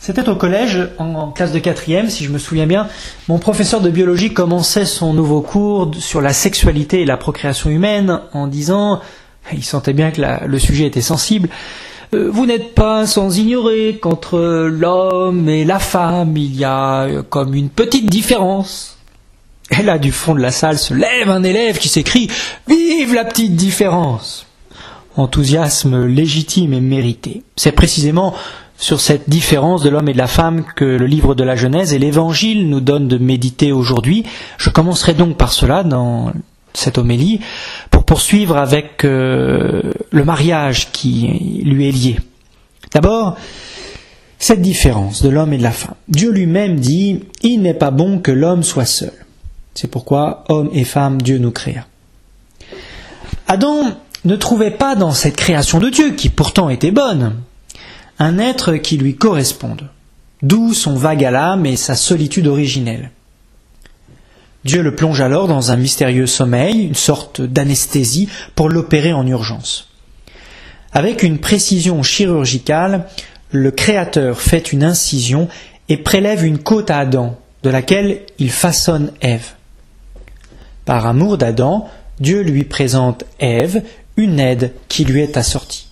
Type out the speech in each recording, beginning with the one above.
C'était au collège, en classe de 4e, si je me souviens bien. Mon professeur de biologie commençait son nouveau cours sur la sexualité et la procréation humaine en disant, il sentait bien que le sujet était sensible, vous n'êtes pas sans ignorer qu'entre l'homme et la femme, il y a comme une petite différence. Et là, du fond de la salle, se lève un élève qui s'écrie « Vive la petite différence !» Enthousiasme légitime et mérité. C'est précisément sur cette différence de l'homme et de la femme que le livre de la Genèse et l'Évangile nous donnent de méditer aujourd'hui. Je commencerai donc par cela dans cette homélie, pour poursuivre avec le mariage qui lui est lié. D'abord, cette différence de l'homme et de la femme. Dieu lui-même dit « Il n'est pas bon que l'homme soit seul ». C'est pourquoi, homme et femme, Dieu nous créa. Adam ne trouvait pas dans cette création de Dieu, qui pourtant était bonne, un être qui lui corresponde, d'où son vague à l'âme et sa solitude originelle. Dieu le plonge alors dans un mystérieux sommeil, une sorte d'anesthésie, pour l'opérer en urgence. Avec une précision chirurgicale, le Créateur fait une incision et prélève une côte à Adam, de laquelle il façonne Ève. Par amour d'Adam, Dieu lui présente Ève, une aide qui lui est assortie.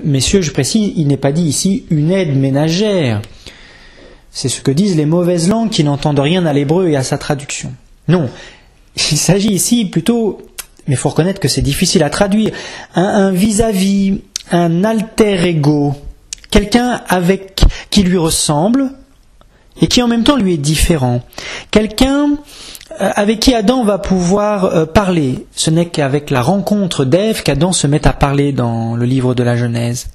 Messieurs, je précise, il n'est pas dit ici une aide ménagère. C'est ce que disent les mauvaises langues qui n'entendent rien à l'hébreu et à sa traduction. Non, il s'agit ici plutôt, mais il faut reconnaître que c'est difficile à traduire, un vis-à-vis, un alter ego, quelqu'un avec qui lui ressemble et qui en même temps lui est différent. Quelqu'un avec qui Adam va pouvoir parler. Ce n'est qu'avec la rencontre d'Ève qu'Adam se met à parler dans le livre de la Genèse.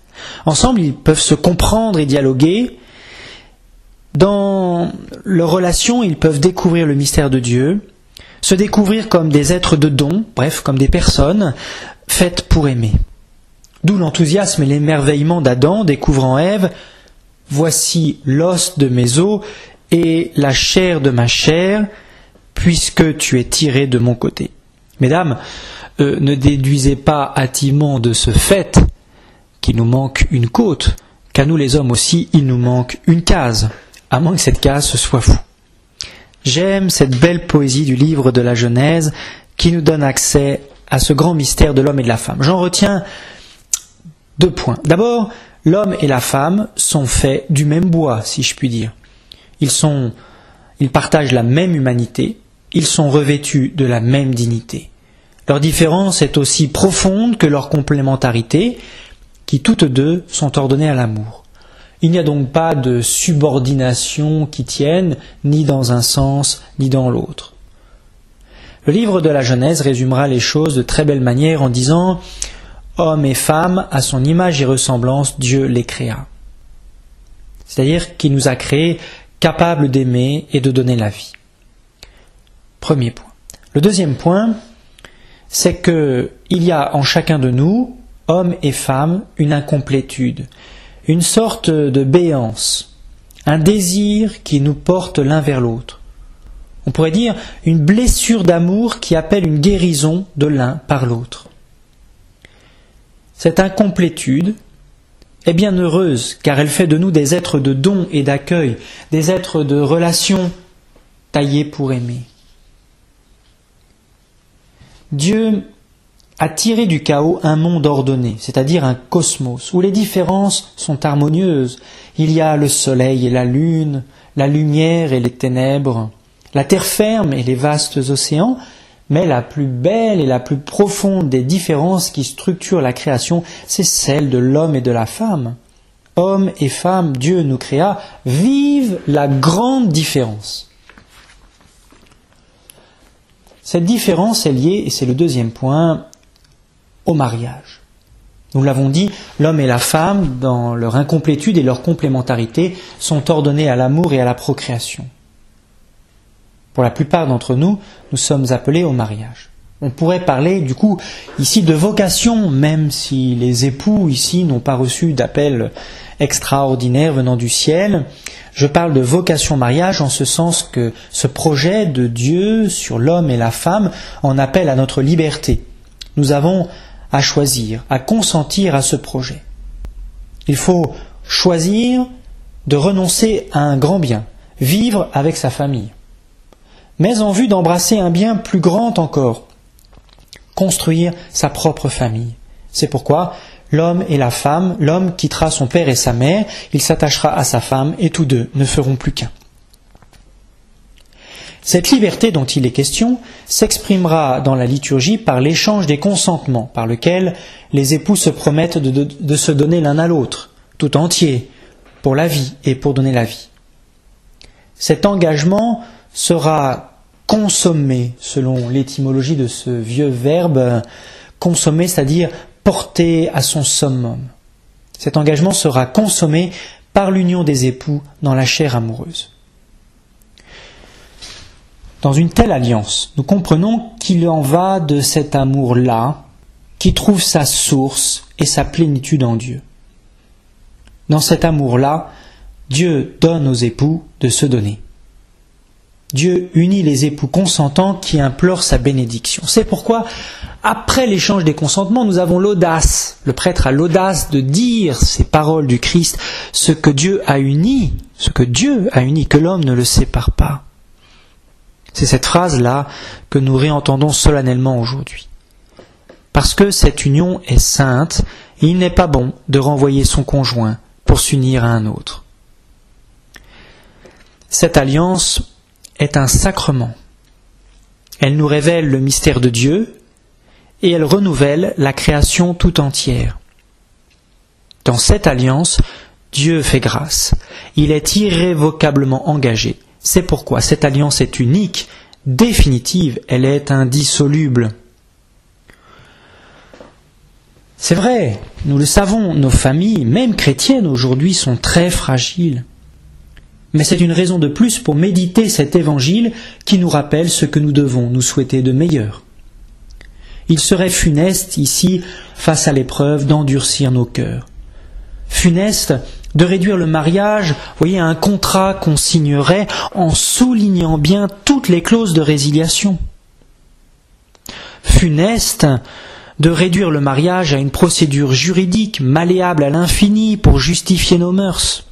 Ensemble, ils peuvent se comprendre et dialoguer. Dans leur relation, ils peuvent découvrir le mystère de Dieu, se découvrir comme des êtres de don, bref, comme des personnes faites pour aimer. D'où l'enthousiasme et l'émerveillement d'Adam découvrant Ève. « Voici l'os de mes os et la chair de ma chair, puisque tu es tiré de mon côté. » Mesdames, ne déduisez pas hâtivement de ce fait qu'il nous manque une côte, qu'à nous les hommes aussi, il nous manque une case, à moins que cette case se soit fou. J'aime cette belle poésie du livre de la Genèse qui nous donne accès à ce grand mystère de l'homme et de la femme. J'en retiens 2 points. D'abord, l'homme et la femme sont faits du même bois, si je puis dire. Ils partagent la même humanité, ils sont revêtus de la même dignité. Leur différence est aussi profonde que leur complémentarité, qui toutes deux sont ordonnées à l'amour. Il n'y a donc pas de subordination qui tienne, ni dans un sens, ni dans l'autre. Le livre de la Genèse résumera les choses de très belle manière en disant « Hommes et femmes, à son image et ressemblance, Dieu les créa. » C'est-à-dire qu'il nous a créés capables d'aimer et de donner la vie. Premier point. Le deuxième point, c'est qu'il y a en chacun de nous, hommes et femmes, une incomplétude, une sorte de béance, un désir qui nous porte l'un vers l'autre. On pourrait dire une blessure d'amour qui appelle une guérison de l'un par l'autre. Cette incomplétude est bien heureuse, car elle fait de nous des êtres de don et d'accueil, des êtres de relation taillés pour aimer. Dieu a tiré du chaos un monde ordonné, c'est-à-dire un cosmos, où les différences sont harmonieuses. Il y a le soleil et la lune, la lumière et les ténèbres, la terre ferme et les vastes océans, mais la plus belle et la plus profonde des différences qui structurent la création, c'est celle de l'homme et de la femme. Hommes et femmes, Dieu nous créa, vive la grande différence. Cette différence est liée, et c'est le deuxième point, au mariage. Nous l'avons dit, l'homme et la femme, dans leur incomplétude et leur complémentarité, sont ordonnés à l'amour et à la procréation. Pour la plupart d'entre nous, nous sommes appelés au mariage. On pourrait parler, du coup, ici de vocation, même si les époux ici n'ont pas reçu d'appel extraordinaire venant du ciel. Je parle de vocation mariage en ce sens que ce projet de Dieu sur l'homme et la femme en appelle à notre liberté. Nous avons à choisir, à consentir à ce projet. Il faut choisir de renoncer à un grand bien, vivre avec sa famille, mais en vue d'embrasser un bien plus grand encore, construire sa propre famille. C'est pourquoi l'homme et la femme, l'homme quittera son père et sa mère, il s'attachera à sa femme et tous deux ne feront plus qu'un. Cette liberté dont il est question s'exprimera dans la liturgie par l'échange des consentements, par lequel les époux se promettent de se donner l'un à l'autre, tout entier, pour la vie et pour donner la vie. Cet engagement sera consommé, selon l'étymologie de ce vieux verbe, consommer, c'est-à-dire porté à son summum. Cet engagement sera consommé par l'union des époux dans la chair amoureuse. Dans une telle alliance, nous comprenons qu'il en va de cet amour-là qui trouve sa source et sa plénitude en Dieu. Dans cet amour-là, Dieu donne aux époux de se donner. Dieu unit les époux consentants qui implorent sa bénédiction. C'est pourquoi, après l'échange des consentements, nous avons l'audace, le prêtre a l'audace de dire ces paroles du Christ, ce que Dieu a uni, que l'homme ne le sépare pas. C'est cette phrase-là que nous réentendons solennellement aujourd'hui. Parce que cette union est sainte, il n'est pas bon de renvoyer son conjoint pour s'unir à un autre. Cette alliance est un sacrement. Elle nous révèle le mystère de Dieu et elle renouvelle la création tout entière. Dans cette alliance, Dieu fait grâce. Il est irrévocablement engagé. C'est pourquoi cette alliance est unique, définitive, elle est indissoluble. C'est vrai, nous le savons, nos familles, même chrétiennes aujourd'hui, sont très fragiles. Mais c'est une raison de plus pour méditer cet évangile qui nous rappelle ce que nous devons nous souhaiter de meilleur. Il serait funeste ici, face à l'épreuve, d'endurcir nos cœurs. Funeste de réduire le mariage, voyez, à un contrat qu'on signerait en soulignant bien toutes les clauses de résiliation. Funeste de réduire le mariage à une procédure juridique malléable à l'infini pour justifier nos mœurs.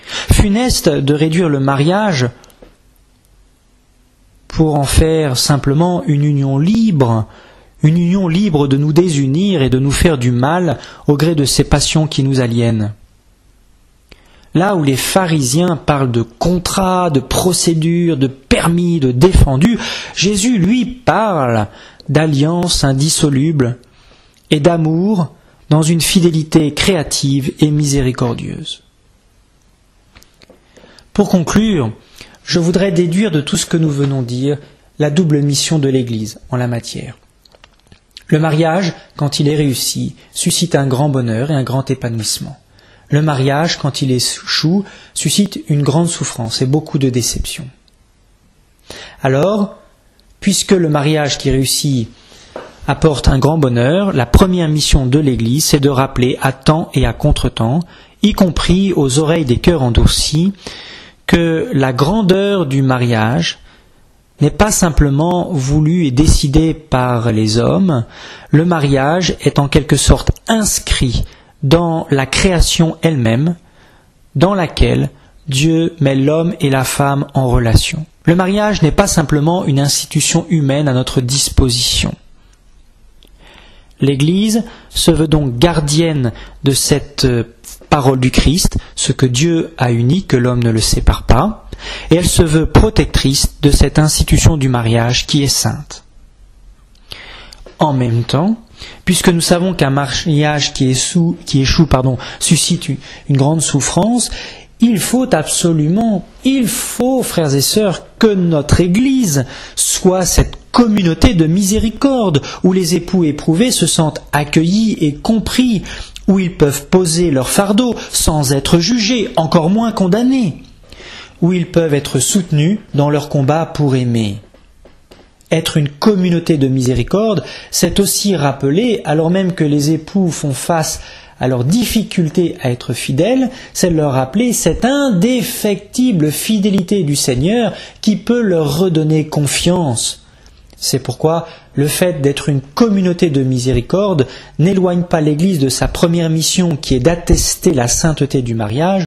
Funeste de réduire le mariage pour en faire simplement une union libre de nous désunir et de nous faire du mal au gré de ces passions qui nous aliènent. Là où les pharisiens parlent de contrat, de procédure, de permis, de défendu, Jésus, lui, parle d'alliance indissoluble et d'amour dans une fidélité créative et miséricordieuse. Pour conclure, je voudrais déduire de tout ce que nous venons dire la double mission de l'Église en la matière. Le mariage, quand il est réussi, suscite un grand bonheur et un grand épanouissement. Le mariage, quand il échoue, suscite une grande souffrance et beaucoup de déception. Alors, puisque le mariage qui réussit apporte un grand bonheur, la première mission de l'Église, c'est de rappeler à temps et à contre-temps, y compris aux oreilles des cœurs endurcis, que la grandeur du mariage n'est pas simplement voulue et décidée par les hommes. Le mariage est en quelque sorte inscrit dans la création elle-même, dans laquelle Dieu met l'homme et la femme en relation. Le mariage n'est pas simplement une institution humaine à notre disposition. L'Église se veut donc gardienne de cette parole du Christ, ce que Dieu a uni, que l'homme ne le sépare pas, et elle se veut protectrice de cette institution du mariage qui est sainte. En même temps, puisque nous savons qu'un mariage qui échoue, suscite une grande souffrance, il faut, frères et sœurs, que notre Église soit cette communauté de miséricorde, où les époux éprouvés se sentent accueillis et compris, où ils peuvent poser leur fardeau sans être jugés, encore moins condamnés, où ils peuvent être soutenus dans leur combat pour aimer. Être une communauté de miséricorde, c'est aussi rappeler, alors même que les époux font face à leur difficulté à être fidèles, c'est leur rappeler cette indéfectible fidélité du Seigneur qui peut leur redonner confiance. C'est pourquoi le fait d'être une communauté de miséricorde n'éloigne pas l'Église de sa première mission qui est d'attester la sainteté du mariage,